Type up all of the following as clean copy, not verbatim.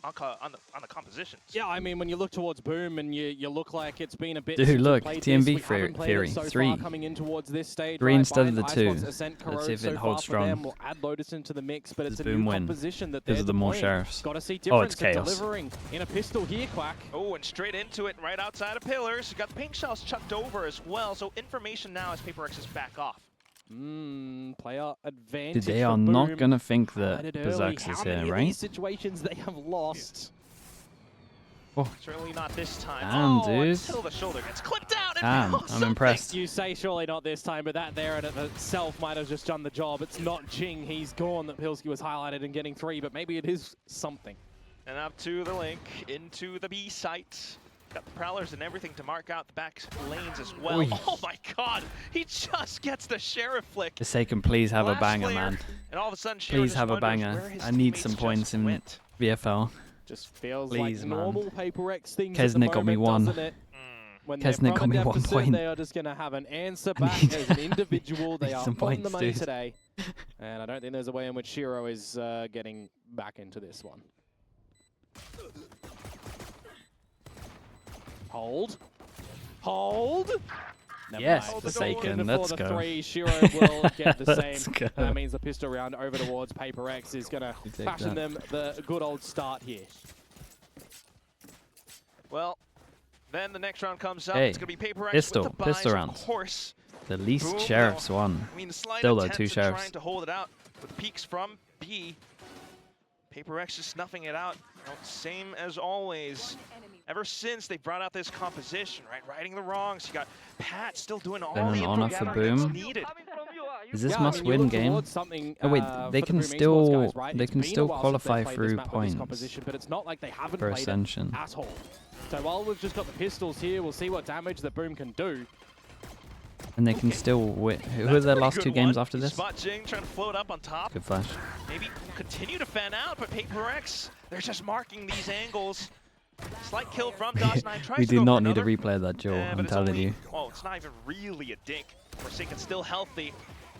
the compositions. Yeah, I mean, when you look towards Boom and you look like it's been a bit. Dude, look, played TMV this. We haven't played theory, it so 3. far coming in towards this stage, 3 right? instead of the Behind 2. Icebox, Ascent, Let's Corrode see if so it far holds for them. strong. We'll add Lotus into the mix, but it's a Boom new win composition that because they're of the more deploying. sheriffs. Got to see Oh, it's difference in chaos. delivering in a pistol here, Quack. Oh, and straight into it, right outside of pillars. You got the pink shells chucked over as well, so information now as PRX is back off. Player advantage. Dude, they are not going to think that Berserks is here, right? These situations they have lost. Oh. Certainly not this time. Damn, dude. Until the shoulder gets clipped out. Damn, I'm impressed. You say surely not this time, but that there in itself might have just done the job. It's not Jing, he's gone that Pilsky was highlighted and getting 3, but maybe it is something. And up to the link, into the B site. Got the Prowlers and everything to mark out the back lanes as well. Oy. Oh my god, he just gets the Sheriff flick. Forsaken, please have a banger, Player, man. And all of a sudden, Please have a banger. I need some points in VFL. Just feels Please, like man. normal PRX things Kesnick got me 1. When Kesnick got me 1 point. They are just going to have an answer back as an individual. They are some on points, the money dude. today. And I don't think there's a way in which Shiro is getting back into this one. Hold. Hold. Never Yes, mind. Forsaken. Before Let's the go. 3, Shiro will get the Let's same. go. That means the pistol round over towards PRX is going to take fashion that. them the good old start here. Well, then the next round comes up. Hey, It's going to be PRX pistol, with the buys, pistol of rounds. course. The least Boom, sheriffs though. won. I mean, the slight Still though, attempts 2 at sheriffs. trying to hold it out with peaks from B. PRX just snuffing it out. You know, same as always. Ever since they brought out this composition, right? Righting the wrongs. You got Pat still doing all Then the an honor input for gathering that's Boom. needed. Is this Yeah, I must mean, you win look game? towards something, Oh wait, for they the can Boom Esports still guys, right? they It's can been a still while since qualify they've played through this map with this points. composition, but it's not like they haven't Per played it ascension. at all. So while we've just got the pistols here, we'll see what damage that Boom can do. And they can still win. Who are That's a their pretty last good 2 games one. after this? Spot Jing trying to float up on top. Good flash. Maybe continue to fan out, but PRX, they're just marking these angles. Slight kill from DOS9. Tries We to do go not for need to another. replay that, Joel. But I'm it's telling only, you. Oh, it's not even really a dink. Forsaken's still healthy,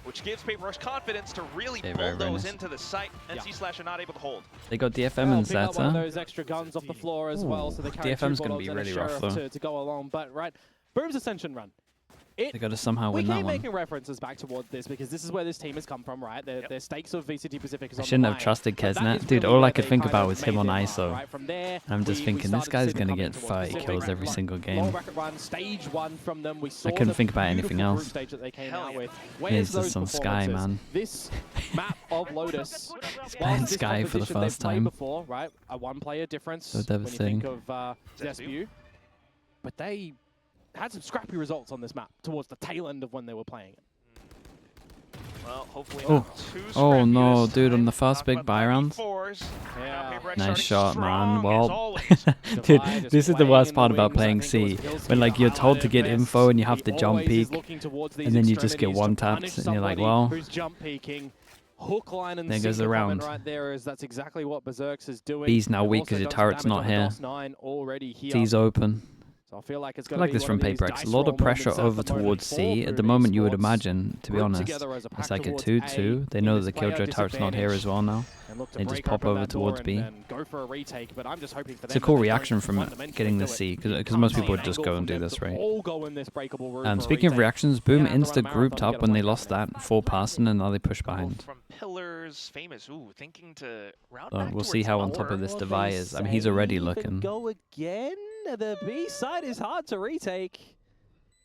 which gives PRX confidence to really Okay, very, very bulldoze nice. into the site. NC Slash are not able to hold. They got DFM They'll and pick up one of Zeta. those extra guns off the floor as well, so they carry DFM's 2 gonna bulldogs be and a really rough, sheriff though. to go along. But right, Boom's Ascension run. They got to somehow We win that keep one. making references back towards this because this is where this team has come from, right? Their stakes of VCT Pacific is I on shouldn't the have line. trusted But that Kesnet. is Dude, really all I where could they think kind about of was him made on their mark, ISO. right? From there, I'm just we thinking, this started to guy's see them going to coming get towards 30 Pacific. kills every Right. single Long game. bracket run, stage 1 from them. We saw couldn't the think about anything beautiful group else. stage that they came Hell out yeah. with. Here's Where's just those some Sky, performances? man. This map of Lotus, Playing whilst this Sky for the composition they've first played time. before, right? A 1-player difference So when you devastating. think of Zesbu. But they had some scrappy results on this map towards the tail end of when they were playing it. Well, hopefully Oh. not too Oh, scrappy no, this dude, on time. the first Talk big about buy the round. V4s. Yeah. Now PRX Nice starting shot, man. strong, as Well, always. dude, Divide this is is the playing worst in part the about wings. I playing think it C. was Pilsky When, like, you're that told to highlighted get best. info and you have He to jump always is peek. looking towards these and then you just get extremities to one-tapped, punish and you're like, somebody well, who's jump peeking. Hook, line, and there goes sinker the comment round. right there is that's exactly what Berserks is doing. B's now They've weak also 'cause your done some turret's damage not on the here. DOS9 already here. C's open. So I feel like it's I going to like be this one from of these PRX. dice A lot roll of pressure moments at over the moment towards for C. At the Boom moment, you would Esports. imagine, to be Group honest. together as a pack It's like a towards 2-2. They in know this that the player Killjoy turret's not here as well now. and look to They just break pop open over that door towards and B. then go for a retake, but I'm just hoping for It's a them cool that they reaction don't from fundamentally getting do the it. C, because Can't most see people an would just angle go and from do them this, to right? all go in this breakable room for a Speaking of retake. reactions, Boom Yeah, after insta run a grouped marathon, up when they get a lost marathon. that 4 passing, and now they push behind. From Pillars, famous. Ooh, thinking to route So back we'll see towards how on lower. top of this What Devi they is. I mean, he's already say, looking. Go again. The B side is hard to retake.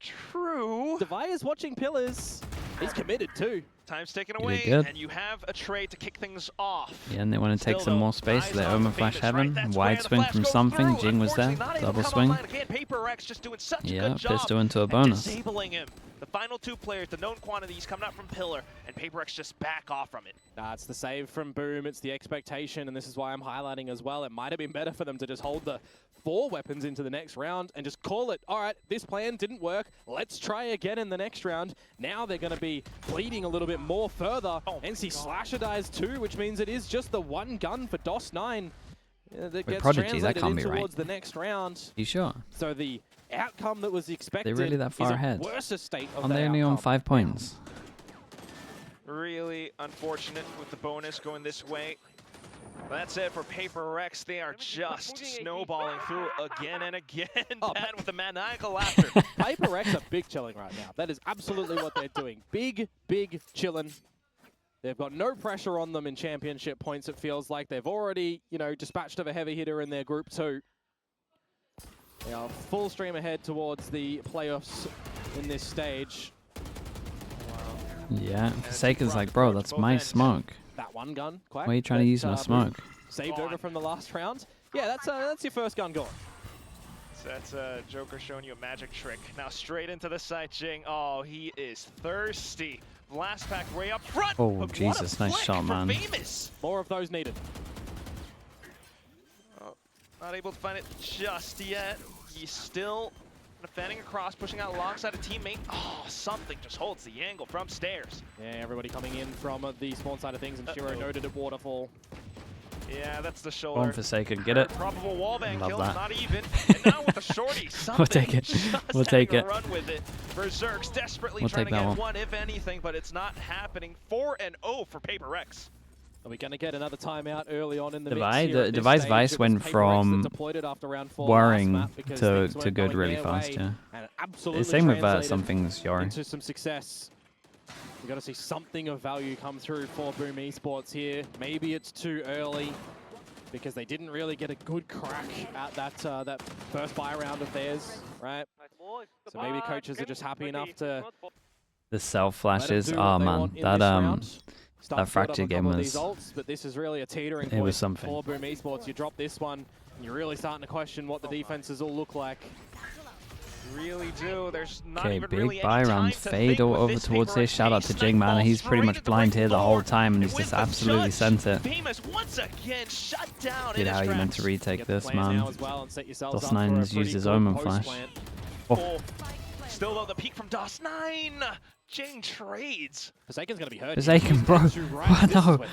True. Devi is watching Pillars. He's committed too. Time's taken did away, good. and you have a trade to kick things off. Yeah, and they want to take Still, some though, more space. eyes They on Omen the Flash famous, Heaven. right? That's Wide where the swing flash from goes something. through. Jing was there. Unfortunately, not able Double to come swing. online again. PRX just doing such a Yeah, good job pistol into a at bonus. disabling him. The final 2 players, the known quantities coming up from Pillar, and PRX just back off from it. It's the save from Boom. It's the expectation, and this is why I'm highlighting as well. It might have been better for them to just hold the 4 weapons into the next round and just call it, all right, this plan didn't work. Let's try again in the next round. Now they're going to be bleeding a little bit more further. NC Slasher dies too, which means it is just the 1 gun for DOS9 that gets Prodigy, that translated can't in be right. towards the next round. You sure? So the outcome that was expected really that far is ahead? a worse state of Are that they only on outcome. 5 points? Really unfortunate with the bonus going this way. That's it for PRX. They are just snowballing through again and again. Oh, Pat with the maniacal laughter. PRX are big chilling right now. That is absolutely what they're doing. Big chilling. They've got no pressure on them in championship points, it feels like. They've already, you know, dispatched of a heavy hitter in their group 2. They are full stream ahead towards the playoffs in this stage. Yeah, Forsaken's like, bro, that's my smoke. That one gun, Quack. Why are you trying to use my smoke? Saved over from the last round. Yeah, that's your first gun gone. So that's Joker showing you a magic trick. Now straight into the side, Jing. Oh, he is thirsty. Blast pack way up front. Oh, Jesus, nice shot, man. Famous. More of those needed. Oh, not able to find it just yet. He's still defending across, pushing out alongside a teammate. Oh, something just holds the angle from stairs. Yeah, everybody coming in from the spawn side of things, and Shiro noted at waterfall. Yeah, that's the shoulder. One Forsaken, get it. Probable wallbang Love kill, that. not even. And now with the shorty, something We'll take it. We'll take it. Run with it. Berserk's desperately We'll trying take to that get one. one, if anything, but it's not happening. 4-0 for PRX. Are we going to get another timeout early on in the mix Device, here at this Device stage? Vice It was went PRX from that deployed it after round 4 worrying last map because to things weren't good going really their fast, way, yeah. and it absolutely Same with translated some things, Yoru. into some success. We've got to see something of value come through for Boom Esports here. Maybe it's too early because they didn't really get a good crack at that first buy round of theirs, right? So maybe coaches are just happy enough to The self flashes, let 'em do oh what they man, want in that this round. Start that to build up fracture a game couple of was, these ults, but this is really a teetering it point was something. for Boom Esports. You drop this one, and you're really starting to question what the defenses all look like. Really do. There's not Okay, even big really buy any time round to fade think with over this towards here. PRX Shout out to snipe Jing, man. ball He's pretty straight much into the blind here the whole forward. time, and And he's with just the absolutely judge, sent it. Famous once again shut down in Did his how you meant to tracks. retake Get the this, plan man. now as well and set yourselves up for a DOS9's pretty used his good Omen post flash. plant. Oh. Still though, the peak from DOS9. Jing trades. Forsaken's going to be hurt. Forsaken, bro. What? No.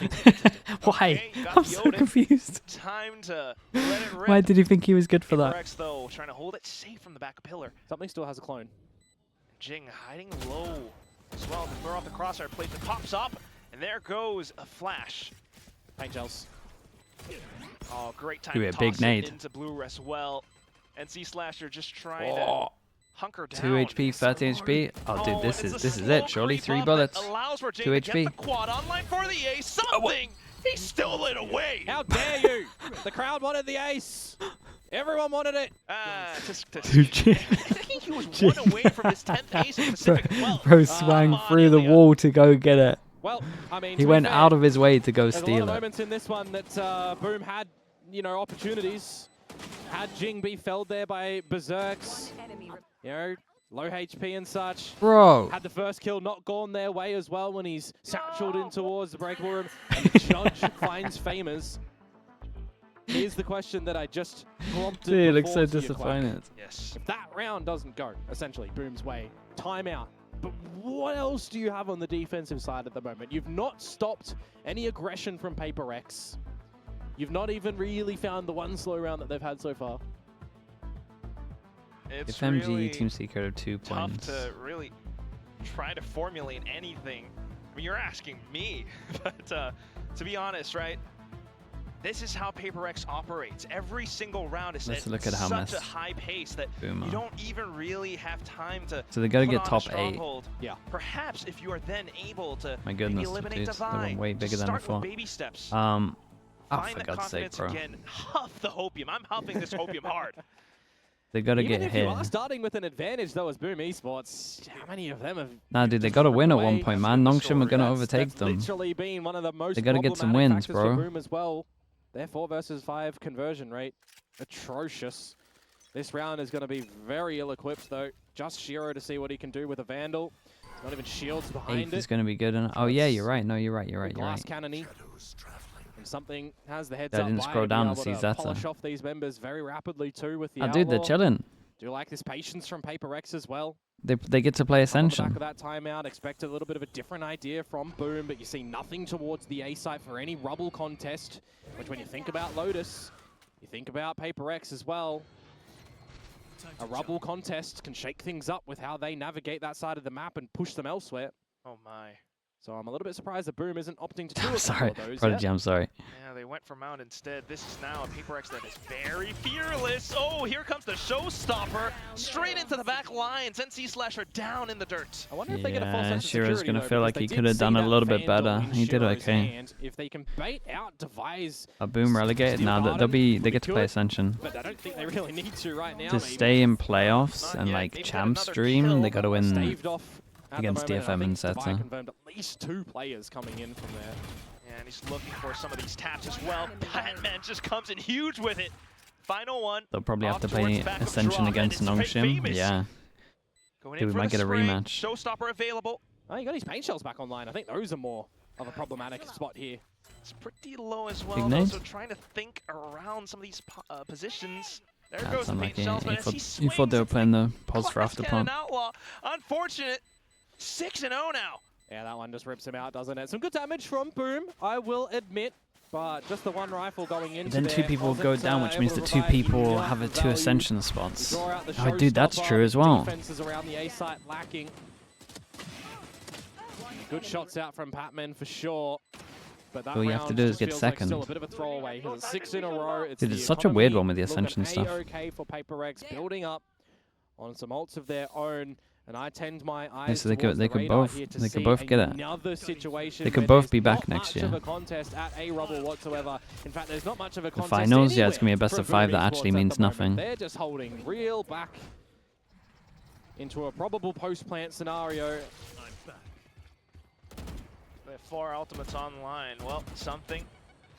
Why? Okay, you got I'm so Yoru. confused. Time to let it rip. Why did he think he was good for that? PRX though, trying to hold it safe from the back pillar. Something still has a clone. Jing hiding low as well. The throw off the crosshair placement pops up, and there goes a flash. Paint gels. Oh, great time Do to a toss big it nade. into blue as well. NC Slasher just trying Oh. to hunker down. 2 HP, 13 HP. Oh, dude, this it's is the it. Surely slow 3 creep up bullets. that allows for Jing 2 to get HP. the quad online for the ace. Something. He stole it away. How dare you! The crowd wanted the ace! Everyone wanted it! Dude, I think he was one away from his 10th ace in Pacific as well. Bro swang Come on, through the Ilya. wall to go get it. Well, I mean, He to be went fair, out of his way to go there's a lot steal of it. moments in this one that Boom had, you know, opportunities. Had Jing be felled there by Berserks, you know, low HP and such. Bro. Had the first kill not gone their way as well when he's satcheled in towards the breakable room. And the judge finds Famers. Here's the question that I just prompted. Dude, he looks before so to you, Quack. disappointed. Yes. If that round doesn't go, essentially, Boom's way, timeout. But what else do you have on the defensive side at the moment? You've not stopped any aggression from PRX. You've not even really found the one slow round that they've had so far. It's If MG really team secret of 2 tough points. to really try to formulate anything. I mean, you're asking me, but to be honest, right? This is how PRX operates. Every single round is Let's at look at how such mess a high pace that Boomer. you don't even really have time to So they gotta put get on a top 8. stronghold. Yeah. Perhaps if you are then able to My maybe goodness, eliminate dude, they were Divine, way bigger than I start with thought. baby steps. Oh, Find for that God's sake, confidence bro. again. Huff the hopium. I'm huffing this hopium hard. They gotta Even get if you here. are starting with an advantage, though, as Boom Esports, how many of them have... Nah, dude, they just gotta run win at away? one point, man. Nongshim are gonna overtake That's them. literally been one of the most They gotta get some problematic wins, factors for bro. Boom as well. Their 4 versus 5 conversion rate, atrocious. This round is going to be very ill-equipped, though. Just Shiro to see what he can do with a Vandal. Not even shields behind 8th it. is gonna be good. Oh yeah, you're right. No, you're right. You're right. You're Glass right. cannony. And something has the heads I up. didn't by scroll to be down to able see to Zeta. polish off these members very rapidly too with the Oh, dude, they're Outlaw. chilling. Do like this patience from PRX as well. They get to play On the back Ascension. of that timeout, expected a little bit of a different idea from Boom, but you see nothing towards the A site for any rubble contest. Which, when you think about Lotus, you think about PRX as well. A rubble contest can shake things up with how they navigate that side of the map and push them elsewhere. Oh my. So I'm a little bit surprised that Boom isn't opting to do I'm a sorry, couple of those Prodigy, yet. I'm sorry. Yeah, they went for Mount instead. This is now a PRX that is very fearless. Oh, here comes the showstopper. Straight into the back lines. NC Slasher down in the dirt. I wonder if they get a false sense of Shiro's security, gonna though, feel like because he they could did have see done a that little bit Vandal better. in He did Shiro's okay. hand. If they can bait out Devise, A Boom relegated? Steel Now Garden they get to would play be Ascension. but I don't think they really need to right now. To maybe. stay in playoffs and yet. like They've got Champs another Dream, kill. they gotta win Staved off at the against moment, DFM and I think Devise Zeta. confirmed at least 2 players coming in from there. Yeah, and he's looking for some of these taps as well. Batman just comes in huge with it. Final one. They'll probably have Off to towards play backup Ascension draw, against and it's Nongshim. famous. Yeah. Going Dude, in we for might the get a spray. rematch. Showstopper available. Oh, you got his paint shells back online. I think those are more of a problematic spot here. It's pretty low as well, Ignite? though, so trying to think around some of these positions. There That's goes the paint unlucky. shells, but You as thought, he you swings, thought they were it's playing like the pause for Glass after Cannon plant. Outlaw. Unfortunate. 6-0 now. Yeah, that one just rips him out, doesn't it? Some good damage from Boom, I will admit. But just the one rifle going into Then 2 people go down, which means that 2 people have 2 Ascension spots. Oh, dude, that's true as well. Defenses around the A site lacking. Good shots out from Patman for sure. But that All you have to round do is just get feels like second. still a bit of a throwaway. 6 in a row. Dude, the it's such a weird economy one with the looking Ascension stuff. A-okay for PRX, building up on some ults of their own. And I tend my eyes Yeah, so they towards could the radar both here to they could see both get it. another situation They could where both there's be back not next much year. of a contest at A Rubble whatsoever. In fact, there's not much of a The contest finals, yeah, it's gonna be a anywhere best of for 5 Boom that actually Esports at means the moment. nothing. They're just holding real back into a probable post-plant scenario. They have 4 ultimates online. Well, something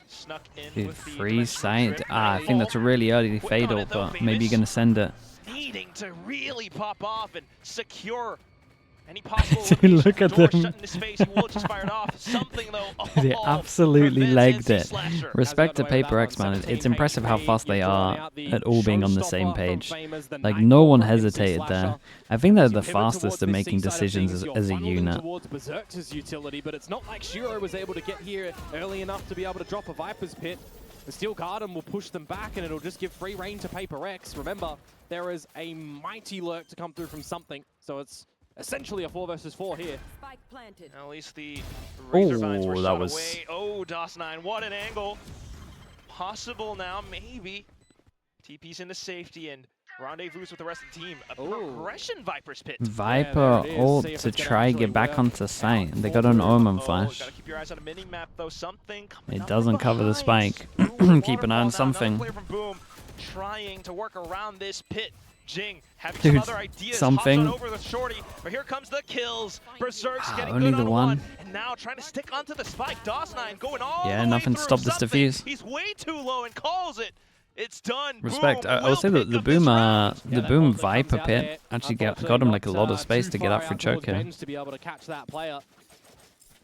snuck in Dude, with the freeze dimensional side. trip. I think that's a really early Quick on fatal, it though, but maybe you're Famous. gonna send it. Needing to really pop off and secure any possible Dude, look at door them. shut in his face. He will just fired off. Something though. They Oh, absolutely prevents legged NC it. Slasher. Respect to Has got away with that PRX, one. man. 17 It's impressive how HP. fast they You've drawn are out the at all being on the showstopper same from page. Famous, the Like, night no one ball from NC hesitated Slasher. there. I think they're As the you pivot fastest towards at the making C side of decisions things, you're as a funneling unit. towards Berserker's utility, but it's not like Shiro was able to get here early enough to be able to drop a Viper's Pit. The Steel Garden will push them back, and it'll just give free reign to PRX. Remember, there is a mighty lurk to come through from something, so it's essentially a 4 versus 4 here. Spike planted. At least the Razor Vines were that shot was- away. Oh, DOS9, what an angle. Possible now, maybe. TP's into safety and rendezvous with the rest of the team. A Ooh. progression Viper's Pit. Viper there it is. ult See if to it's gonna try actually get back work onto out site. They for got an Boom. Omen Oh, flash. gotta keep your eyes on a mini-map though. Something coming It up doesn't from cover the behind. spike. Ooh, Keep an eye waterfall now. on Another something. player from Boom trying to work around this pit. Jing having Dude, some other ideas. something. Hops on over the shorty, but here comes the kills. Berserk's getting only good the on one. and now trying to stick onto the spike. DOS9 going all Yeah, the way nothing through. stopped this Something. defuse. He's way too low and calls it. It's done. Respect. Boom I will will say that pick the up this Boom, round. the that Boom ult that comes Viper out pit there, actually got unfortunately him like a not, lot of space too to get far out for out towards choker. Bench to be able to catch that player.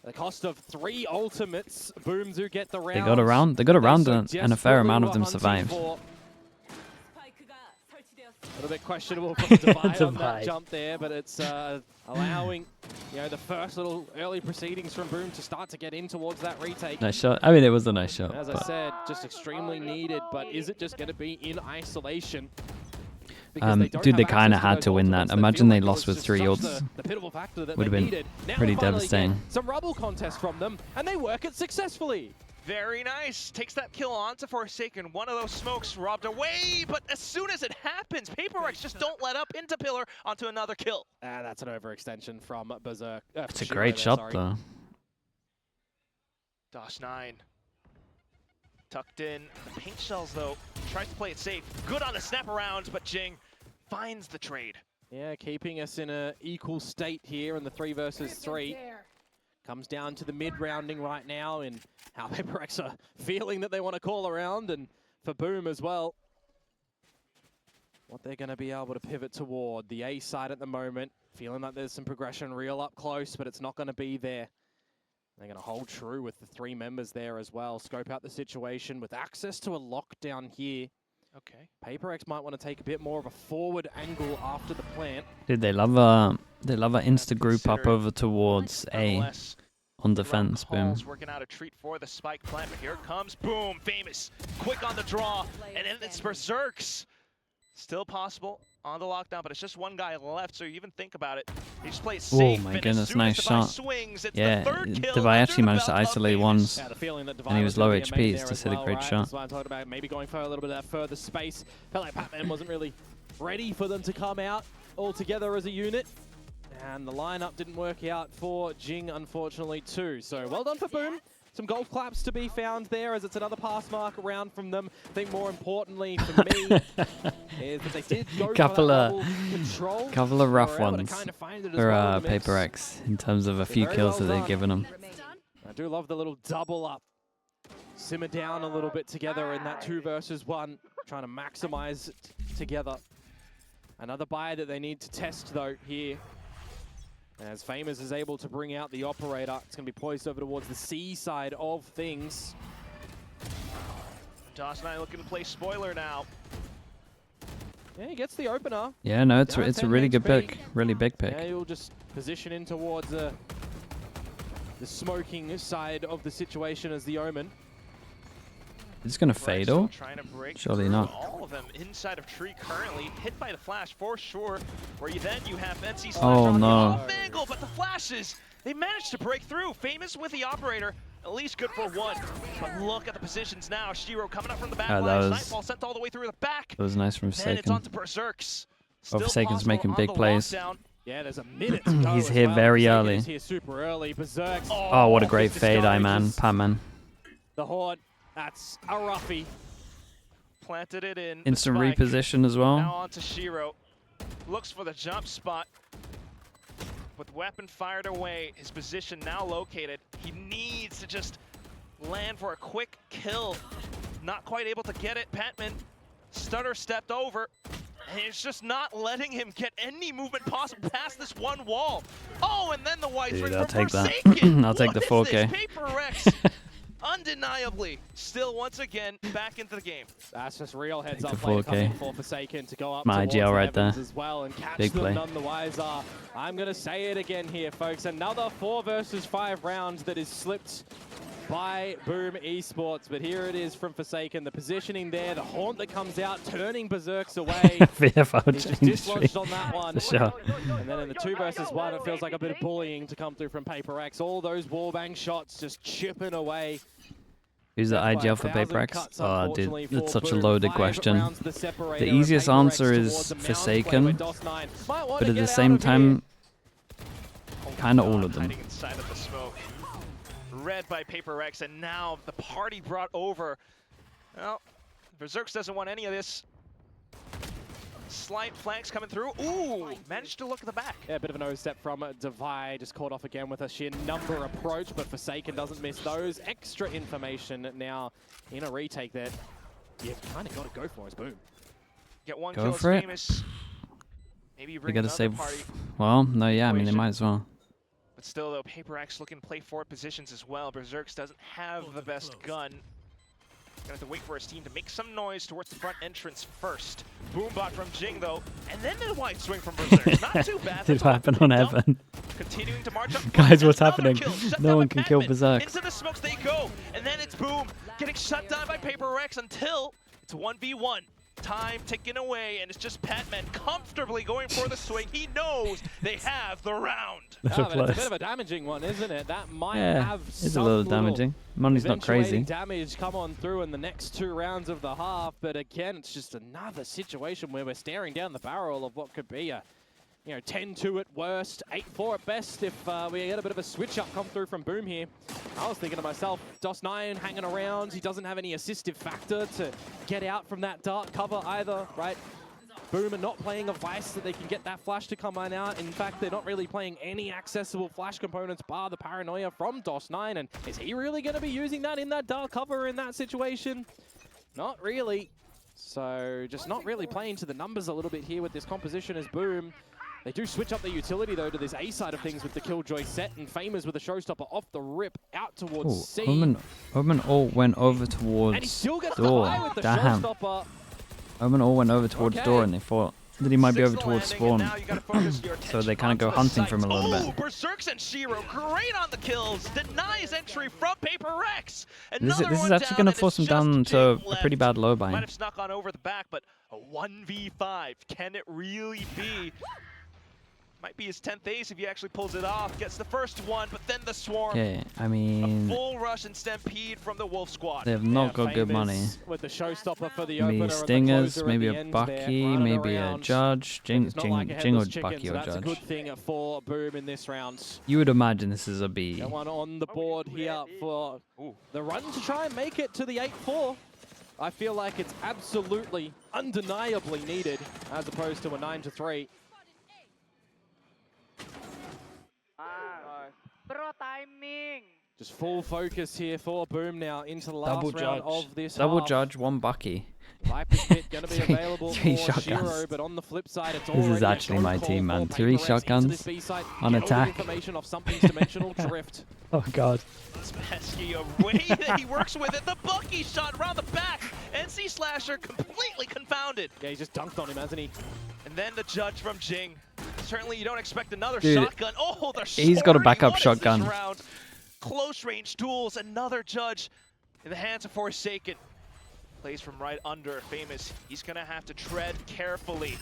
The cost of 3 ultimates. Boom do get the round. They got around. They got around, and a fair amount of them survived. A little bit questionable from Divide on that Divide. jump there, but it's allowing the first little early proceedings from Boom to start to get in towards that retake. Nice shot. I mean, it was a nice shot. As I but- said, just extremely needed, but is it just going to be in isolation? Because they don't dude, they have kind of access to had those to win that. ultimates. They Imagine feel they like it lost was with just 3 such ults. the pivotal factor that Would've they been needed. Now pretty we finally devastating. get some rubble contest from them, and they work it successfully. Very nice. Takes that kill onto Forsaken. One of those smokes robbed away, but as soon as it happens, PRX just don't let up into Pillar onto another kill. That's an overextension from Berserk. It's a Shiro great there, shot, sorry. though. DOS9 tucked in. The paint shells, though, tries to play it safe. Good on the snap around, but Jing finds the trade. Yeah, keeping us in an equal state here in the 3 versus 3. Comes down to the mid-rounding right now and how PRX are feeling that they want to call around, and for Boom as well. What they're going to be able to pivot toward. The A side at the moment, feeling like there's some progression real up close, but it's not going to be there. They're going to hold true with the 3 members there as well. Scope out the situation with access to a lockdown here. Okay. PRX might want to take a bit more of a forward angle after the plant. Dude, they love a insta group up over towards A Nonetheless, on defense. Boom. Hall's working out a treat for the spike plant, but here comes Boom, Famous, quick on the draw, and then it's Berserks. Still possible. on the lockdown, but it's just one guy left, so you even think about it. He just plays Oh safe. my and goodness, as soon nice as Devi shot. swings, it's Yeah, the third kill Devi under actually the managed to belt of isolate Famous. once. Yeah, the feeling that And he was low gonna be a HP, main it's there just as hit a well, great right? shot. That's why I talked about maybe going for a little bit of that further space. Felt like Pac-Man wasn't really ready for them to come out all together as a unit. And the lineup didn't work out for Jing, unfortunately, too. So well done for Boom. Some golf claps to be found there as it's another pass mark around from them. I think more importantly for me is that they did go Couple for that of- level control. Couple of They rough were able to ones kind of find it as for well in the mix. Paper X in terms of a few Very kills well that they've done. given him. I do love the little double up. Simmer down a little bit together in that 2 versus 1. Trying to maximize it together. Another buy that they need to test though here. As Famous is able to bring out the operator. It's going to be poised over towards the C side of things. DOS9 looking to play spoiler now. Yeah, he gets the opener. Yeah, no, it's Down a 10 really good HP. pick. Really big pick. Yeah, he'll just position in towards the smoking side of the situation as the Omen. It's gonna PRX fade still all. trying to break Surely through. not. All of them inside of tree currently, hit by the flash for sure. Where you have NC slash Oh, on the no. off angle, but the flashes, they managed to break through. Famous with the operator, at least good for 1. But look at the positions now. Shiro coming up from the back that line. was- Nightfall sent all the way through the back. That was nice from Then it's on Forsaken. to Berserks. Oh, Forsaken's making big plays. Yeah, there's a minute to go He's as here well. very Forsaken early. is here super early. Berserks. Oh, what a great just fade, man. discourages Pac-Man. The Horde. That's a roughie. Planted it in. Instant the spike. reposition as Now well. on to Shiro. Looks for the jump spot. With weapon fired away, his position now located. He needs to just land for a quick kill. Not quite able to get it. Patman stutter stepped over. And it's just not letting him get any movement possible past this one wall. Oh, and then the white Dude, swing I'll from take that. Forsaken. I'll take the What is 4K. this? Paper Rex, undeniably, still once again back into the game. That's just real heads Take up the play 4K. coming for Forsaken to go up My towards IGL the right there. Evans as well and catch Big them play. none the wiser. I'm going to say it again here, folks. Another 4 versus 5 rounds that is slipped by Boom Esports, but here it is from Forsaken. The positioning there, the haunt that comes out, turning Berserks away. VFL He's just change dislodged on that one. for sure. And then in the 2 versus 1, it feels like a bit of bullying to come through from Paper X. All those wallbang shots just chipping away. Who's the Death by IGL for 1,000 Paper X? cuts, Oh, unfortunately, dude, that's for such a Boom. loaded 5 question. rounds the separator, The and easiest Paper X answer towards is the mound Forsaken, play by DOS9. Might wanna but at get the out same of here. time, kind of all of them. Hiding inside of the smoke. Read by Paper X, and now the party brought over. Well, Berserks doesn't want any of this. Slight flanks coming through. Ooh, managed to look at the back. Yeah, a bit of an O-step from Devi, just caught off again with a sheer number approach, but Forsaken doesn't miss those. Extra information now in a retake that you've kind of got to go for as Boom. Get one Go kill, for it. Famous. Maybe you You bring gotta another save. party. Well, no, yeah, I mean, they equation. might as well. But still, though, Paper X looking to play 4 positions as well. Berserks doesn't have the best gun. Gonna have to wait for his team to make some noise towards the front entrance first. Boombot from Jing, though, and then the wide swing from Berserks. Not too bad. Did That's all happen on picked up. Evan. Continuing to march up. front. Guys, what's That's another happening? kill. Shut No down one by can kill Patman. Berserks. Into the smokes they go, and then it's Boom getting shut down by Paper X until it's 1v1. Time ticking away, and it's just Patman comfortably going for the swing. He knows they have the round. Little But it's a bit close. of a damaging one, isn't it? That might Yeah, have it's a some little damaging. Money's not eventuating crazy. damage come on through in the next 2 rounds of the half, but again, it's just another situation where we're staring down the barrel of what could be a 10-2 at worst, 8-4 at best if we get a bit of a switch-up come through from Boom here. I was thinking to myself, DOS9 hanging around, he doesn't have any assistive factor to get out from that dark cover either, right? Boom are not playing a Vice that they can get that flash to come on out. In fact, they're not really playing any accessible flash components bar the Paranoia from DOS9, and is he really going to be using that in that dark cover in that situation? Not really. So just not really playing to the numbers a little bit here with this composition as Boom. They do switch up the utility, though, to this A side of things with the Killjoy set, and Famous with a showstopper off the rip out towards Oh, C. Omen all went over towards And he still gets the door. high with the Damn. showstopper. Omen all went over towards Okay. door and they fought. that he might be over Sixth towards landing, and spawn. now you gotta focus your So they attention kind of go onto the hunting for him a sights. little Oh, bit. Berserks and Shiro, great on the kills. Denies entry from PRX. This is actually going to force him down to a pretty bad low Might buy. have snuck on over the back, but a 1v5. Can it really be? Might be his 10th ace if he actually pulls it off. Gets the first one, but then the swarm. Okay, I A mean, full rush and stampede from the Wolf Squad. they have not got good money. Famous with the showstopper for the Maybe opener and the Stingers, closer at maybe the a end there, Bucky, running maybe a around. Judge. It's not like a headless chicken, Bucky so or that's a Judge. good thing for Boom in this round. You would imagine this is a B. That one on the board here for the run to try and make it to the 8-4. I feel like it's absolutely, undeniably needed as opposed to a 9-3. Bro, timing. Just full focus here for Boom now into the last Double round Judge. of this Double half. Judge, one Bucky. Viper's Pit going to be Three- available three for shotguns. Shiro, but on the flip side, it's This is already a actually go my call team, for man. PRX 3 into shotguns this B side. on Get all the attack. information of something's dimensional drift. Oh god. It's pesky a way that he works with it. The Bucky shot around the back. NC Slasher completely confounded. Yeah, he just dunked on him, hasn't he? And then the Judge from Jing. Certainly you don't expect another Dude, shotgun. Oh, the he's got a sorting. backup What is shotgun. this round? Close range duels. Another Judge in the hands of Forsaken. Plays from right under Famous. He's gonna have to tread carefully.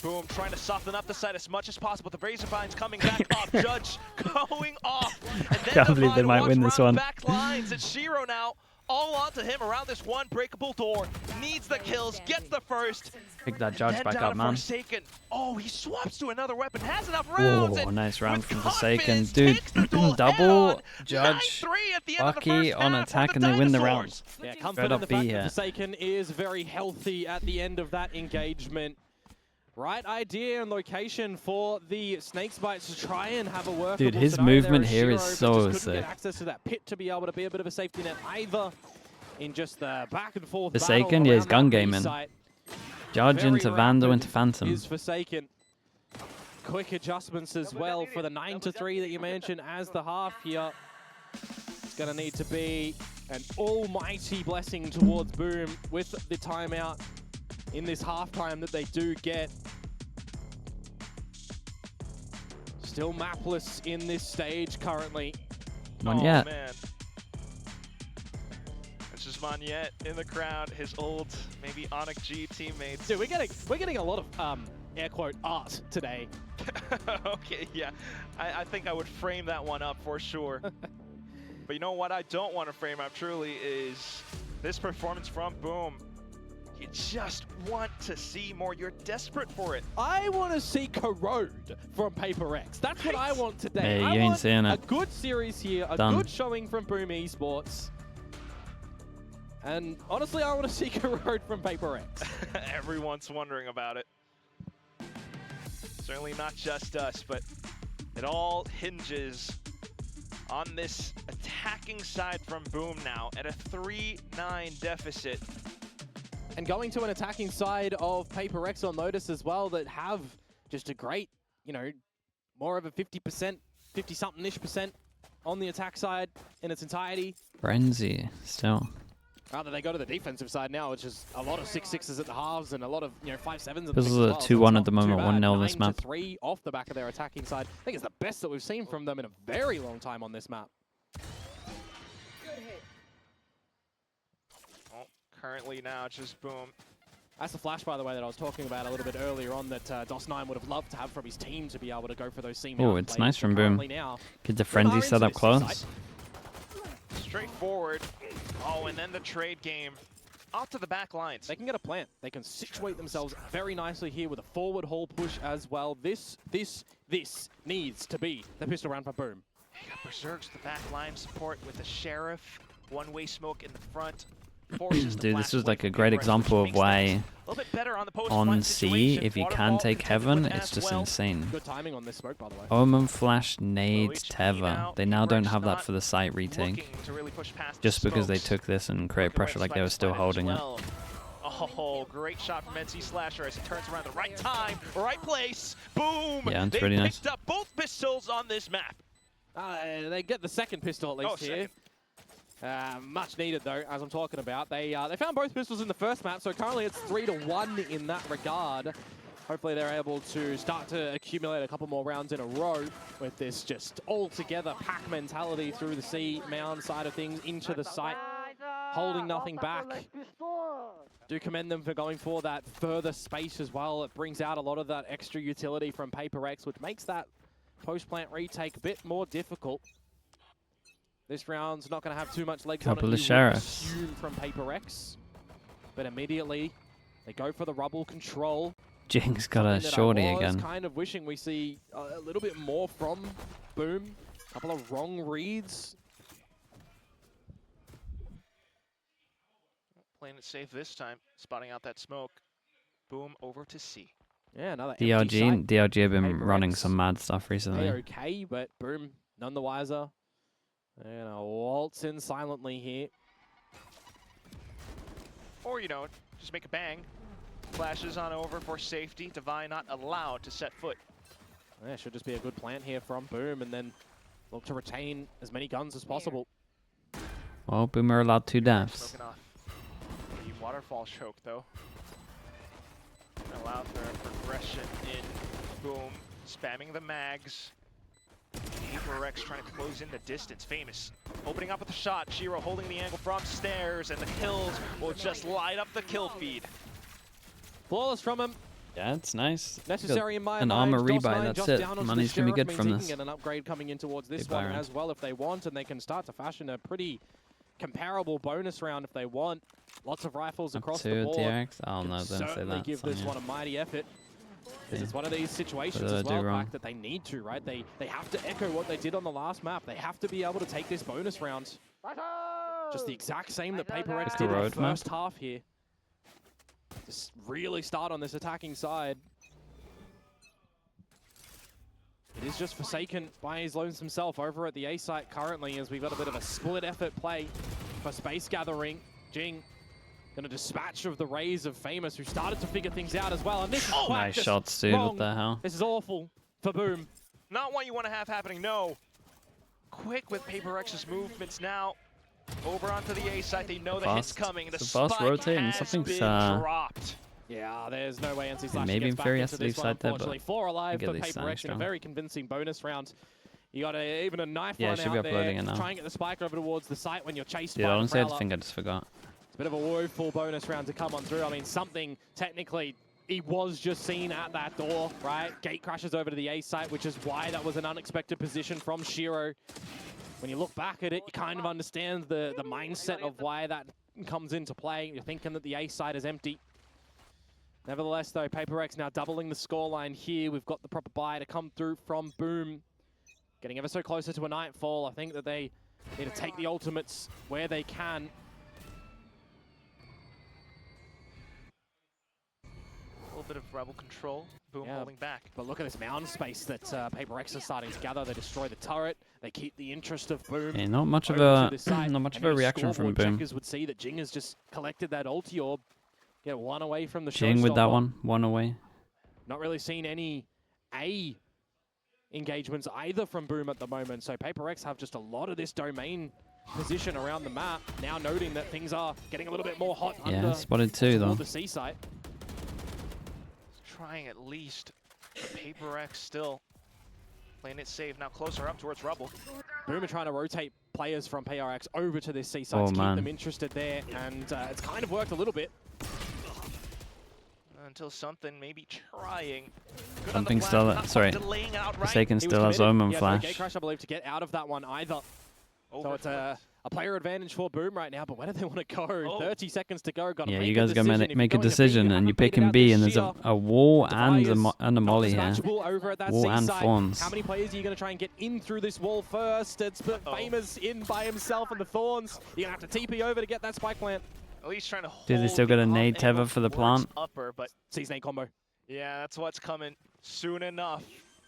Boom, trying to soften up the side as much as possible. The Razor Vine's coming back off. Judge going off. And then Can't believe they Divine might walks win this around one. the back lines. It's Shiro now. All onto him around this one breakable door. Needs the kills, gets the first. Pick that Judge Then back down up, to man. Forsaken. Oh, he swaps to another weapon. Has enough rounds. Oh, and nice round with from Forsaken. confidence Dude, takes the duel double head-on. Judge, 9-3 at the end of the Bucky first on half attack, for and they win the Dinosaurs. round. Yeah, confident up in the B fact here. that Forsaken is very healthy at the end of that engagement. Right idea and location for the Snakebites to try and have a workable Dude, his scenario movement there here as is Shiro, but so just couldn't sick. get access to that pit to be able to be a bit of a safety net either in just the back and forth Forsaken, battle yeah, he's around gun that B gaming. site. Judge Very into Vandal rapid into Phantom. is Forsaken. Quick adjustments as well for the 9-3 that you mentioned as the half here. It's going to need to be an almighty blessing towards Boom with the timeout in this halftime that they do get. Still mapless in this stage currently. Monyet. man. It's just Monyet in the crowd, his old, maybe Onyx G teammates. Dude, we're getting a lot of air quote art today. Okay, yeah. I think I would frame that one up for sure. But you know what I don't want to frame up truly is this performance from Boom. You just want to see more. You're desperate for it. I want to see Corrode from PRX. That's what I want today. Hey, you I ain't want seeing a it. good series here, a Done. good showing from Boom Esports. And honestly, I want to see Corrode from PRX. Everyone's wondering about it. Certainly not just us, but it all hinges on this attacking side from Boom now at a 3-9 deficit. And going to an attacking side of PRX on Lotus as well that have just a great, you know, more of a 50%, 50-something-ish percent on the attack side in its entirety. Frenzy, still. Rather, they go to the defensive side now, which is a lot of 6-6s at the halves and a lot of 5-7s. This is a 2-1 at the moment, 1-0 this map. 9-3 off the back of their attacking side. I think it's the best that we've seen from them in a very long time on this map. Well, currently now it's just Boom. That's the flash, by the way, that I was talking about a little bit earlier on that DOS9 would have loved to have from his team to be able to go for those seam Oh, out it's plays, nice but from Boom. currently now, Get the Frenzy set up close. Straightforward. Oh, and then the trade game. Off to the back lines. they can get a plant. They can situate themselves very nicely here with a forward hole push as well. This needs to be the pistol round for Boom. They got Berserks, the back line support with the Sheriff. One-way smoke in the front. Dude, this was like a great example of why on C, if you can take Heaven, it's just insane. Good timing on this smoke, by the way. Omen Flash nades Teva. They now don't have that for the site retake. Just because they took this and create pressure like they were still holding it. Oh, great shot from NC Slasher as he turns around the right time, right place. Boom! Yeah, it's they pretty nice. picked up both pistols on this map. They get the second pistol at least here. Much needed though, as I'm talking about. They found both pistols in the first map, so currently it's 3-1 in that regard. Hopefully they're able to start to accumulate a couple more rounds in a row with this just all-together pack mentality through the C mound side of things into the site, holding nothing back. Do commend them for going for that further space as well. It brings out a lot of that extra utility from PRX, which makes that post-plant retake a bit more difficult. This round's not going to have too much legs on it, Couple of you would sheriffs. assume, from PRX. But immediately, they go for the rubble control. Jing's got a shorty again. I was kind of wishing we see a little bit more from Boom. A couple of wrong reads. Playing it safe this time, spotting out that smoke. Boom over to C. Yeah, another DRG have been running PRX. some mad stuff recently. They're okay, but Boom none the wiser. They're gonna waltz in silently here. Or, you know, just make a bang. Flashes on over for safety. Divine not allowed to set foot. Yeah, should just be a good plant here from Boom, and then look to retain as many guns as possible. Well, Boomer allowed 2 deaths. Smoking off. The waterfall choke, though. Allow for progression in. Boom. Spamming the mags. PRX trying to close in the distance. Famous. Opening up with a shot. Shiro holding the angle from stairs, and the kills will just light up the kill feed. Flawless from him. Yeah, it's nice. Necessary in my an mind. armor DOS9 rebuy, that's just it. down onto the Money's gonna be Sheriff, good from means this. he can get an upgrade coming in towards this Big one round. as well if they want, and they can start to fashion a pretty comparable bonus round if they want. Lots of rifles across the board. TRX? Oh no, Can don't say certainly that. give this one a mighty effort. Because it's one of these situations What as did I well, do wrong? Pac, that they need to, right? They have to echo what they did on the last map. They have to be able to take this bonus round. Just the exact same that PRX Pick a did in the road map. first half here. Just really start on this attacking side. It is just Forsaken by his lonesome self over at the A site currently, as we've got a bit of a split effort play for space gathering. Jing gonna dispatch of the rays of Famous, who started to figure things out as well. And this is quite Nice just shots, dude. wrong. What the hell? This is awful for Boom. Not what you want to have happening, no. Quick with PRX's movements now. Over onto the A site, they know the hit's Fast. coming. The So fast spike rotating, has something's, been dropped. Yeah, there's no way NC Slash maybe gets back Fury into has to this leave one, side there, but unfortunately. 4 alive get for these signs PRX in a strong. very convincing bonus round. You got even a knife Yeah, run should be out uploading there. it now. Try and get the spike over towards the site when you're chased Dude, by the honestly, I Prowler. think I just forgot. It's a bit of a woeful bonus round to come on through. I mean, something technically he was just seen at that door, right? Gate crashes over to the A site, which is why that was an unexpected position from Shiro. When you look back at it, you kind of understand the mindset of why that comes into play. You're thinking that the A site is empty. Nevertheless, though, PRX now doubling the scoreline here. We've got the proper buy to come through from Boom. Getting ever so closer to a nightfall. I think that they need to take the ultimates where they can. A little bit of rebel control. Boom holding back. But look at this mound space that PRX is starting to gather. They destroy the turret. They keep the interest of Boom. Yeah, not much of over a to this side. not much of And a these reaction from scoreboard Boom. checkers would see that Jing has just collected that ulti orb. Get one away from the Jing with that showstopper. one away. Not really seen any A engagements either from Boom at the moment. So PRX have just a lot of this domain position around the map. Now noting that things are getting a little bit more hot Yeah, under spotted 2 though. the C site. Trying at least. But PRX still playing it safe. Now closer up towards Rubble. Boom are trying to rotate players from PRX over to this C site Oh, to keep man. them interested there. And it's kind of worked a little bit. Until something maybe trying. Good Something on the still, flash, not sorry. delaying outright. Forsaken He was still has committed. Omen He has no flash. gate crash, I believe, to get out of that one either. So it's a player advantage for Boom right now, but where do they want to go? Oh. 30 seconds to go. Got to Yeah, make you a guys decision. gotta If make a you're going to decision, B, and you you're haven't made it picking out B, this and there's year. a wall Device and a molly here. dispatchable over at that Wall and C-side. Fawns. How many players are you going to try and get in through this wall first? It's Famous in by himself and the Thorns. You're going to have to TP over to get that spike plant. At least trying to hold. Dude, they still got the a nade up tether angle for the towards plant. Upper, but Season 8 combo. yeah, that's what's coming soon enough.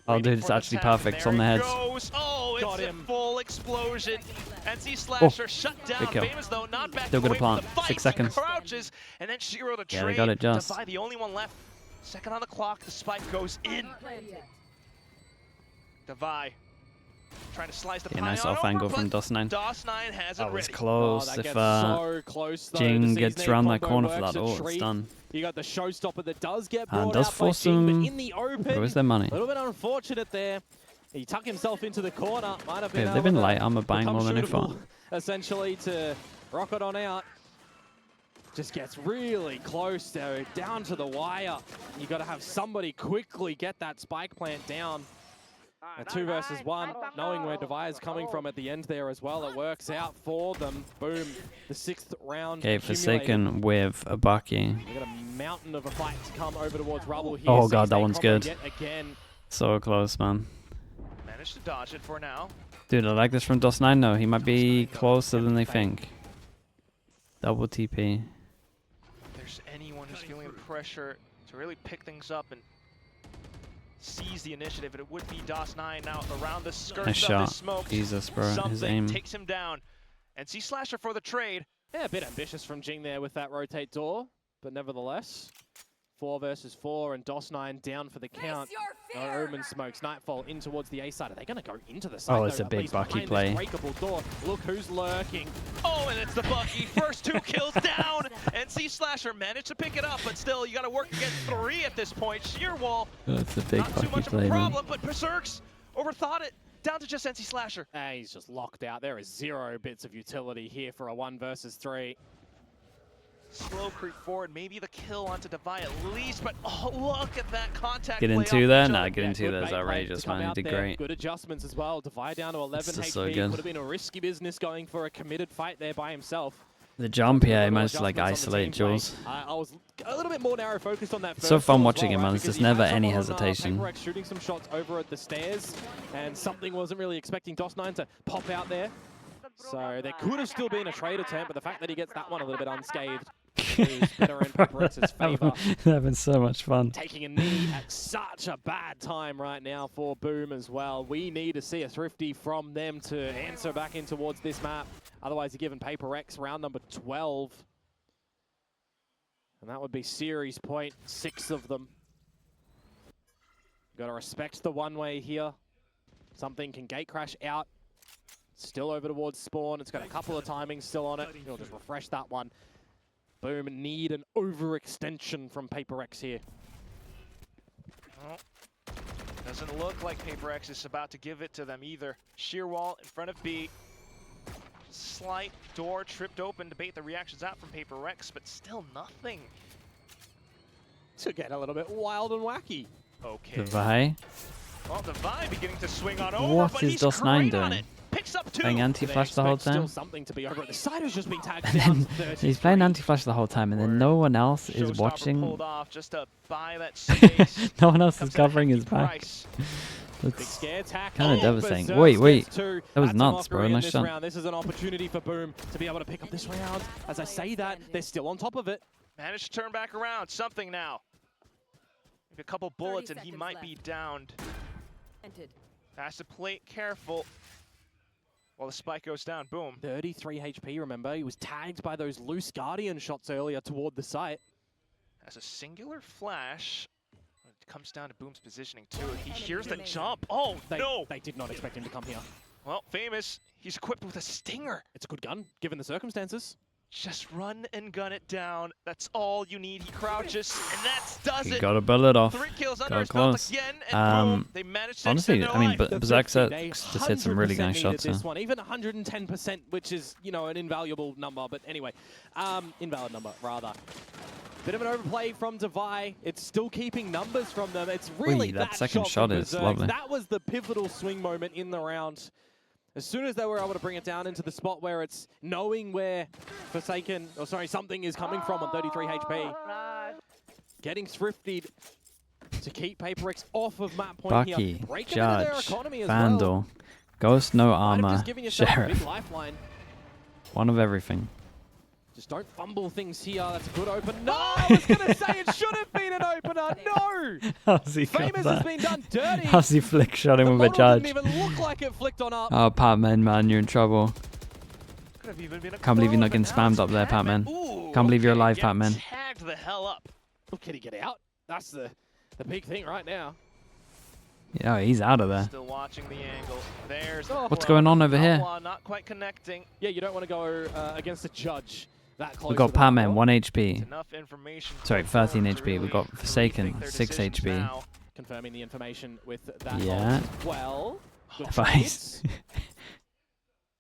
Oh, Waiting dude, it's for the actually tap, and perfect. It's there on the it heads. goes. Oh, Got it's a him. full explosion. NC Slasher shut down. kill. Famous though, not back Still got a away from plant. the fight. 6 seconds. Crouches, and then Shiro the trade. Yeah, they got it just. Defy, the only one left. Second on the clock. The spike goes in. Defy Trying to slice the Yeah, pie nice on off over, angle from but DOS9. DOS9 has it That was ready. close. that If gets so close, though. Jing The gets Season around 8 that combo corner for works that, a oh, it's treat. done. You got the showstopper that does get And brought does out by force Jing, him. but in the open, Where's their money? a little bit unfortunate there. He tucked himself into the corner. Might have been Okay, able they've been to light armor buying become more than I thought. shootable, essentially, to rocket on out. Just gets really close, though, down to the wire. You got to have somebody quickly get that spike plant down. A 2 versus 1, knowing where Devi's coming from at the end there as well. It works out for them. Boom. The 6th round. Okay, Forsaken with a Bucky. We got a mountain of a fight to come over towards Rubble here. Oh god, that Season 8 one's combo good. yet again. So close, man. Managed to dodge it for now. Dude, I like this from DOS9 though. He might be closer than they think. Double TP. If there's anyone who's feeling the pressure to really pick things up and seize the initiative, it would be DOS9 now around the skirts Nice of shot. this smoke. Jesus, bro. His Something aim. takes him down. And see Slasher for the trade. Yeah, a bit ambitious from Jing there with that rotate door, but nevertheless, 4 versus 4 and DOS9 down for the count. Omen smokes Nightfall in towards the A side. Are they going to go into the side? Oh, it's though, a at big least Bucky behind play. this breakable door. Look who's lurking. Oh, and it's the Bucky. First 2 kills down. And see Slasher managed to pick it up, but still, you got to work against 3 at this point. Sheer wall, That's a big not too Bucky much of a play, man. problem, but Berserks overthought it. Down to just NC Slasher. He's just locked out. There is 0 bits of utility here for a 1 versus 3. Slow creep forward, maybe the kill onto Devi at least, but oh, look at that contact. Get play into off there? each Nah, other. get into good there is bait play outrageous, to come man. He out did there. great. Good adjustments as well. Devi down to 11 It's just HP. so good. Would have been a risky business going for a committed fight there by himself. The jump, yeah, he Little managed to like adjustments on the isolate team play. Jules. I was a little bit more narrow focused on that. It's so first fun goal as watching well, him, man. right? There's Because just he had never any someone on, hesitation. PRX shooting some shots over at the stairs, and something wasn't really expecting DOS9 to pop out there. So there could have still been a trade attempt, but the fact that he gets that one a little bit unscathed is better in PRX's favor. Having so much fun. Taking a knee at such a bad time right now for Boom as well. We need to see a Thrifty from them to answer back in towards this map. Otherwise, you're given PRX round number 12. And that would be series point, 6 of them. Got to respect the one-way here. Something can gate crash out. Still over towards spawn. It's got a couple of timings still on it. You'll just refresh that one. Boom, need an overextension from PRX here. Well, doesn't look like PRX is about to give it to them either. Sheer wall in front of B. Slight door tripped open to bait the reactions out from PRX, but still nothing. To get a little bit wild and wacky. Okay. Devi? Well, Devi beginning to swing on over, What but is he's DOS9 great on doing? it. Picks up 2. Playing anti-flash the whole Still time? something to be over. The side has just been tagged And down. then he's playing anti-flash the whole time, and then no one else is Showstopper watching. pulled off just to buy that space. No one else is Comes at a covering his hefty back. price. Big That's scare attack. kinda Oh, devastating. Berserk Wait, gets 2. that was That's a nuts, bro. mockery in Nice this shot. round. This is an opportunity for Boom to be able to pick up this round. As I say that, they're still on top of it. Managed to turn back around. Something now. Maybe a couple bullets and he might be downed. Has to play careful. While the spike goes down, boom. 33 HP, remember? He was tagged by those loose Guardian shots earlier toward the site. Has a singular flash. It comes down to Boom's positioning too. He hears the jump. Oh, no! They did not expect him to come here. Well, Famous, he's equipped with a stinger. It's a good gun, given the circumstances. Just run and gun it down. That's all you need. He crouches, and that does You it. gotta build it off. 3 kills under Got his belt close. again, and boom, they managed to Honestly, extend I their mean, life. but Berserk They just hit some really 100% nice needed shots. this one, even 110%, which is, you know, an invaluable number. But anyway, invalid number, rather. Bit of an overplay from Devi. It's still keeping numbers from them. It's really that second shot from is Berserk. lovely. That was the pivotal swing moment in the round. As soon as they were able to bring it down into the spot where it's knowing where Forsaken, or sorry, something is coming from on 33 HP. Getting thriftied to keep PRX off of map point Bucky, here. Break them into their Judge, economy as Vandal, well. Ghost, no Might have armor, just given yourself a Sheriff. big lifeline. One of everything. Just don't fumble things here. That's a good open. No, I was going to say it should have been an opener. No! How's he got Famous has that? been done dirty. How's he flick shot him The with a model judge? didn't even look like it flicked on up. Oh, Patman, man, you're in trouble. Could have even been a Can't believe you're not clone, getting but now spammed it's up there, Patman. Patman. Ooh, Can't believe you're okay, alive, getting Patman. Tagged the hell up. Oh, can he get out? That's the big thing right now. Yeah, he's out of there. Still watching the angle. There's What's going on over here? Not quite connecting. Yeah, you don't want to go against a judge that close. We got Patman, 1 HP. Enough information. Sorry, 13 HP. We got Forsaken, 6 HP. Now. Confirming the information with that. Yeah. Well, good Device. trades.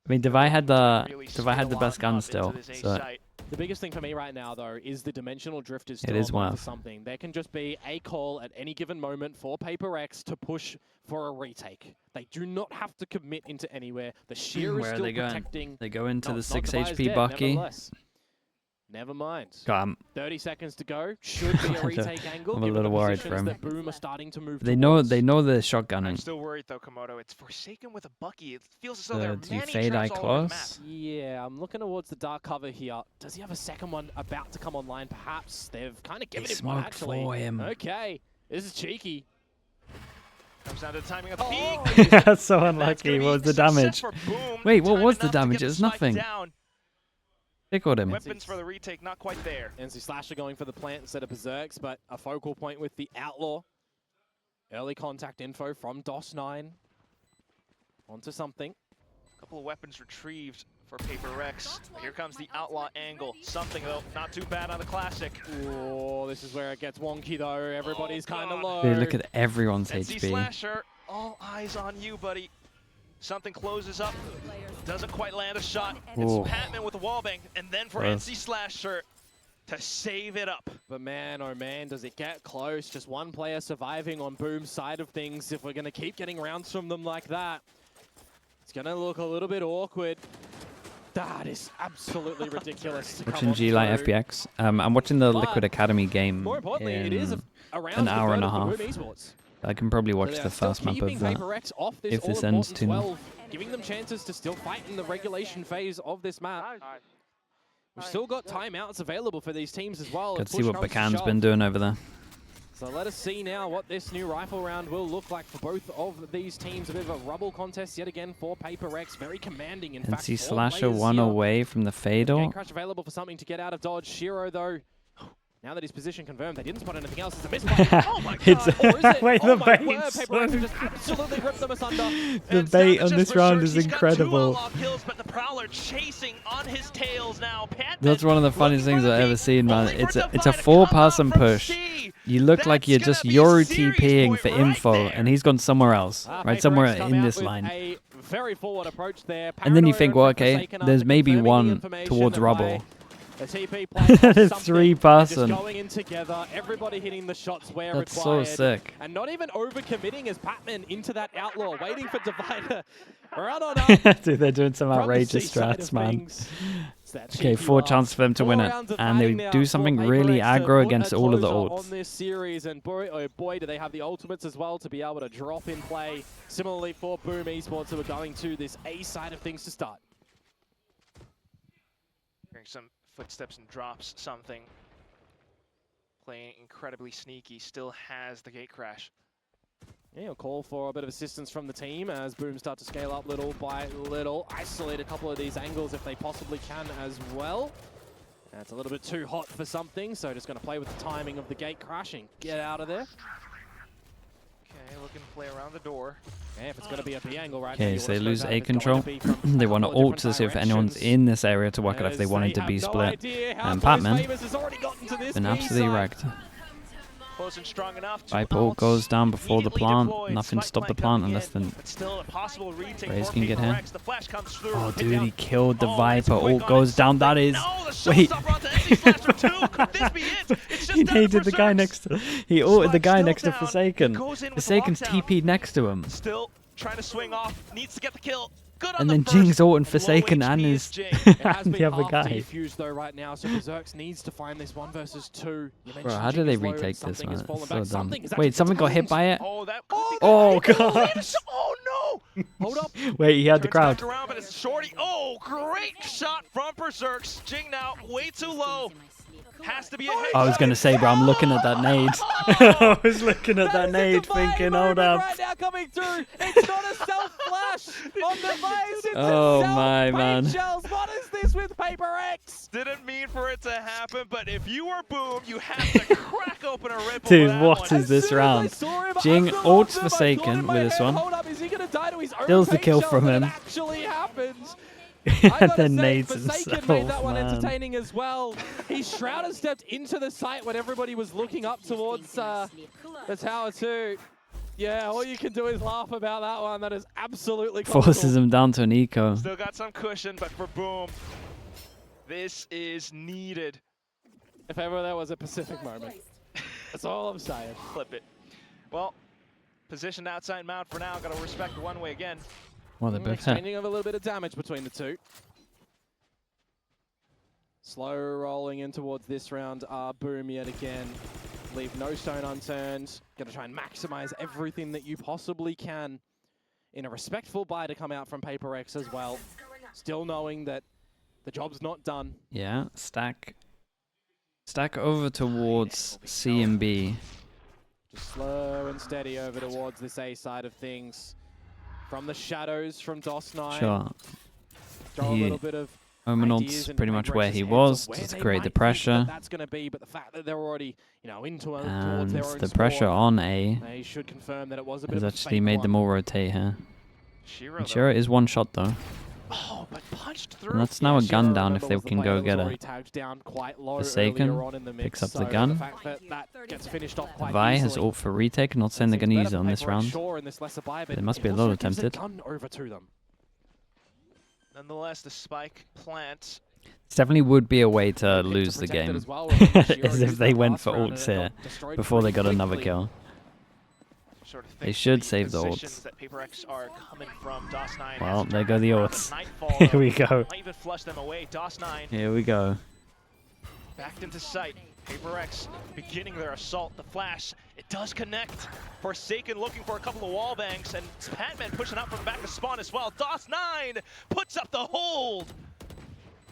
I mean, Devi had the best gun still. So The biggest thing for me right now, though, is the dimensional drift is It still is online one for of- something. There can just be a call at any given moment for PRX to push for a retake. They do not have to commit into anywhere. The sheer is Where are still they going? protecting. they go into Not- the not 6 Devi's HP dead, Bucky. nevertheless. Never mind. God, I'm- 30 seconds to go. Should be a retake angle. I'm a given little the worried for positions him. that Boom are starting to move they know towards. they're I'm shotgunning. still worried though, Komodo. It's Forsaken with a Bucky. It feels as though there are Do you many fade eye traps all over the close? map. Yeah, I'm looking towards the dark cover here. Does he have a second one about to come online? Perhaps they've kind of given him one smoked actually. for him. Okay, this is cheeky. Comes down to the timing of the Oh, peak. That's so And that's unlucky. gonna What be was the success damage? for Boom. Wait, what Time was the enough to damage? get It was spike nothing. down. Tickled him. Weapons for the retake, not quite there. NC Slasher going for the plant instead of Berserks, but a focal point with the Outlaw. Early contact info from DOS9. Onto something. A couple of weapons retrieved for PRX. Here comes the Outlaw angle. Something though, not too bad on the Classic. Oh, this is where it gets wonky though. Everybody's kind of low. Dude, look at everyone's NC HP. Slasher, all eyes on you, buddy. Something closes up, doesn't quite land a shot. Ooh. It's Patman with the wallbang, and then for Close. NC Slasher to save it up. But man, oh man, does it get close. Just one player surviving on Boom's side of things. If we're going to keep getting rounds from them like that, it's going to look a little bit awkward. That is absolutely ridiculous. To Watching G-Light FPX. I'm watching the But Liquid Academy game more importantly, it is in a round an hour and a for half. Boom Esports. I can probably watch So the they're first still map of keeping that. PRX off this if this all-important ends 2-0. 12, giving them chances to still fight in the regulation phase of this map. We've still got timeouts available for these teams as well. Got to if see push what comes to Bakan's shove. been doing over there. So let us see now what this new rifle round will look like for both of these teams. A bit of a rubble contest yet again for PRX. Very commanding, in fact. NC Four Slasher players 1 here. away from the fatal. Game crash available for something to get out of dodge. Shiro, though, now that his position confirmed, they didn't spot anything else. It's a misplay. Oh my god! It's Or is it? wait, Oh the my bait, word, PRX son. just absolutely ripped them asunder. The And bait it's on down to this just round Berserk. is He's got incredible. 2 outlaw kills, but the Prowler chasing on his tails now. Patman That's one of the funniest looking things for the I've ever peak, seen, man. only It's for a Divide to come 4-person up from push. C. You look like you're That's just gonna be a Yoru series TPing point for right info, there. and he's gone somewhere else, right? PRX Somewhere come in out this with line. a very forward approach there. And then you Paranoia think, and well, okay, Forsaken there's after maybe confirming the one information towards that rubble. by the TP playing off It's something, 3-person. just going in together, everybody hitting the shots where That's so required. sick. And not even over-committing as Patman into that outlaw, waiting for Divider. Run on up. Dude, they're doing some from the outrageous C-side strats, of man. things. It's that Okay, cheeky 4 laugh. chances for them to 4 win it. rounds of And they fighting now do for something really PRX to aggro put against a all of the closer ults. on this series, and boy, oh boy, do they have the ultimates as well to be able to drop in play. Similarly for Boom Esports, who are going to this A side of things to start. Hearing some footsteps and drops, something. Playing incredibly sneaky, still has the gate crash. Yeah, a call for a bit of assistance from the team as Boom start to scale up little by little. Isolate a couple of these angles if they possibly can as well. It's a little bit too hot for something, so just going to play with the timing of the gate crashing. Get out of there. Okay, looking to play around the door. Yeah, if it's going to be a B angle right now, Okay, you so they wanna lose scope out A if it's going control. to be from They a want to couple of ult to see if different anyone's directions. in this area to work it out if they As wanted to have be no split. idea how And Boys Patman Famous has already gotten to this been B absolutely side. wrecked. Close and strong enough. Viper ult goes down before the Immediately plant. deployed. Nothing Spike stopped the might plant come unless in, the but still a possible retake Raze for can get here. PRX. The flash comes through. Oh, Hit dude, down. he killed the Oh, Viper. it's quick Ult on goes it. down. That is. No, the Wait. showstopper onto NC Slasher 2. Could this be it? It's just He down to naded the guy Berserks. next to. He ulted the Spike guy still next to down. Forsaken. Goes in with the Forsaken's lockdown. TP'd next to him. Still trying to swing off. Needs to get the kill. Good on And the then first. Jing's ult and Low Forsaken and HP his is Jing. It has and been the other half guy. defused though right now, so Berserks needs to find this 1 versus 2. You Bro, mentioned how do Jing they is low, retake this, something man? has fallen It's back. so dumb. Something is actually Wait, someone got hit by it? Oh, that could be Oh, the God. Oh, no. Hold up. Wait, he had the Turns crowd. back around, but it's Shorty. Oh, great shot from Berserks. Jing now way too low. Has to be a hit. I was going to say, bro, I'm looking at that nade. I was looking at that is a nade Divine thinking, hold movement up. right now coming through. It's not a self-flash on Device. It's Oh, a self my, man. Shells. What is this with PRX? Didn't mean for it to happen, but if you were Boom, you have to crack open a Red Bull. Dude, for that what one. is this As soon round? as I saw him Jing ults Forsaken with this one. Hold up, is he gonna die to his own Steals the kill shell? from But him. It actually happens. And then nades Forsaken himself, made that one man. entertaining as well. He shrouded stepped into the site when everybody was looking up towards the tower too. Yeah, all you can do is laugh about that one. That is absolutely Forces him down to an eco. Still got some cushion, but for Boom, this is needed. If ever there was a Pacific moment. That's all I'm saying. Flip it. Well, positioned outside Mount for now. Got to respect the one way again. Well, they're both hit. Exchanging of a little bit of damage between the two. Slow rolling in towards this round. Boom yet again. Leave no stone unturned. Gonna try and maximize everything that you possibly can in a respectful buy to come out from PRX as well. Still knowing that the job's not done. Yeah, stack over towards C and B. Just slow and steady over towards this A side of things. From the shadows from DOS9. Sure. Throw a little bit of Omenald's pretty much where he was, just to create the pressure. That's going to be, but the fact that they're already, you know, into towards And their own the pressure on A they should confirm that it was a bit has of a actually fake made one. them all rotate here. Shiro, And Shiro is one shot though. Oh, but punched through. And that's now a gun Shiro, down if remember, they was the can player go that was get already it. tagged down quite low Forsaken earlier on in the mix, picks up the so gun. The fact that that gets finished off quite Vi has easily. ult for retake. Not saying they're going to use it on this round. Sure, in this lesser buy, but They must it be a also little gives tempted. gun over to them. Nonetheless, the spike plant. It definitely would be a way to Pick lose the protect it game. as well. Remember, Shiro As used if they that went last for round and ults it here got destroyed before they pretty got another quickly. kill. Sort of They think should the save the positions ults. that PRX are coming from. DOS9 Well, has there go the around ults. Nightfall, Here we though. go. Might even flush them away. DOS9 Here we go. backed into sight. PRX beginning their assault. The flash, it does connect. Forsaken looking for a couple of wall banks, and Patman pushing out from the back of spawn as well. DOS9 puts up the hold.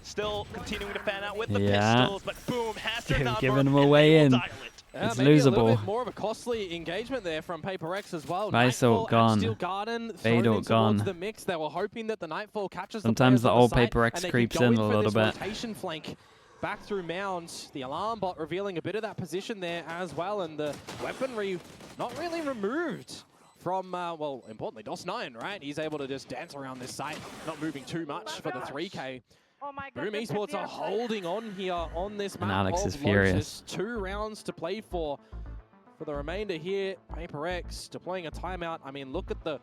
Still continuing to fan out with the pistols, but Boom has their number. Giving them and away they will in. dial it. It's maybe a little losable. bit more of a costly engagement there from PRX as well. Nightfall Nightfall gone. and Steel Garden Fade thrown out in gone. towards the mix. They were hoping that the Nightfall catches Sometimes the the players old on the site, PRX and they creeps can go in a for little this bit. rotation flank back through Mound. The alarm bot revealing a bit of that position there as well, and the weaponry not really removed from, well, importantly, DOS9, right? He's able to just dance around this site, not moving too much for the 3K. Oh my god. Boom Esports are holding on here on this map. Alex of is furious. Lotus. 2 rounds to play for the remainder here. PRX deploying a timeout. I mean, look at the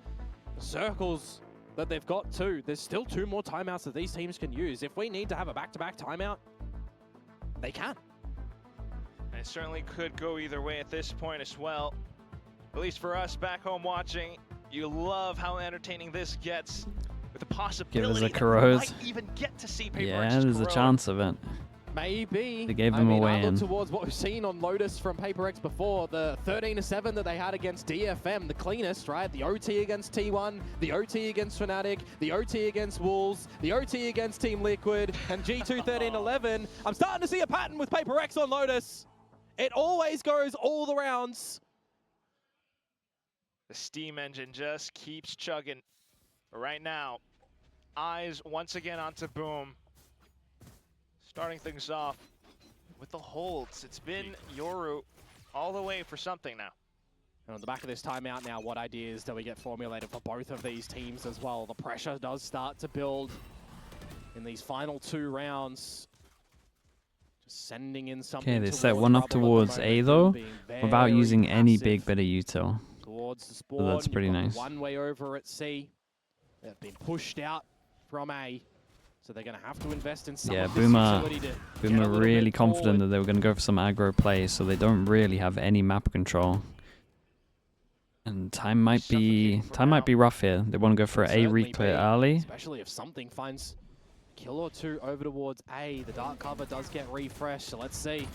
circles that they've got too. There's still 2 more timeouts that these teams can use. If we need to have a back-to-back timeout, they can. And it certainly could go either way at this point as well. At least for us back home watching, you love how entertaining this gets. With the possibility Give us a that we Corroz. might even get to see PRX Yeah, there's a chance of it. Maybe. They gave I them mean, away I look in. towards what we've seen on Lotus from PRX before, the 13-7 that they had against DFM, the cleanest, right? The OT against T1, the OT against Fnatic, the OT against Wolves, the OT against Team Liquid, and G2 13-11. I'm starting to see a pattern with PRX on Lotus. It always goes all the rounds. The steam engine just keeps chugging. But right now, eyes once again onto Boom. Starting things off with the holds. It's been Yoru all the way for something now. And on the back of this timeout now, what ideas do we get formulated for both of these teams as well? The pressure does start to build in these final 2 rounds. Just sending in something. Okay, they set one up towards A though, without using any big bit of util. Towards the So spawn. that's pretty You've got nice. One way over at C. They've been pushed out from A. So they're going to have to invest in some Yeah, of this Boomer utility to get a Boomer little really bit confident forward. that they were going to go for some aggro plays, so they don't really have any map control. And time might be rough here. They want to go for A Certainly replay be, early. Especially if something finds a kill or 2 over towards A. The dark cover does get refreshed, so let's see.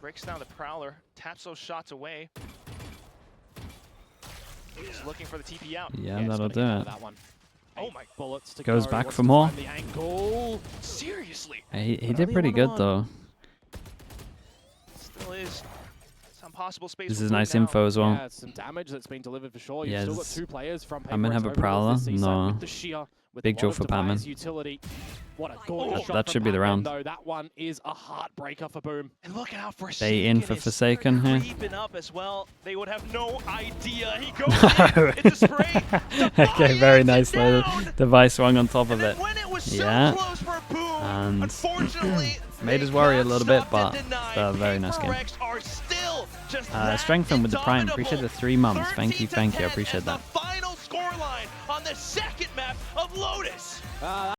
Breaks down the Prowler, taps those shots away. He's looking for the TP out. Yeah, it's that'll gotta do get out of it. That one. Oh my, Bullets to Goes go, back wants for to more. find the angle. seriously? He But did only pretty good 1-on-1. though. Still is possible space. This for is Boom nice now. info as well. Yeah, some damage that's been delivered for sure. You've Yeah, still got this- 2 players from Patman have a PRX Prowler? over the seaside No. with the Sheer, with Big a draw lot of for device Patman. utility. What a gorgeous shot That from should be the Patman, round. though. That one is a heartbreaker for Boom. And look out for They in for Forsaken here. creeping up as well. They would have no idea. He goes in. It's a spray. Okay, very nice. Down. Device swung on top of And it. then when it was Yeah. so close for Boom, And unfortunately, made they us worry a got little bit, stopped but and denied. a very nice game. PRX are still just that Strengthen with the Prime. Appreciate the indomitable. 3 months. Thank you, 13 to thank you. I 10 appreciate as that. the final scoreline on the second map of Lotus.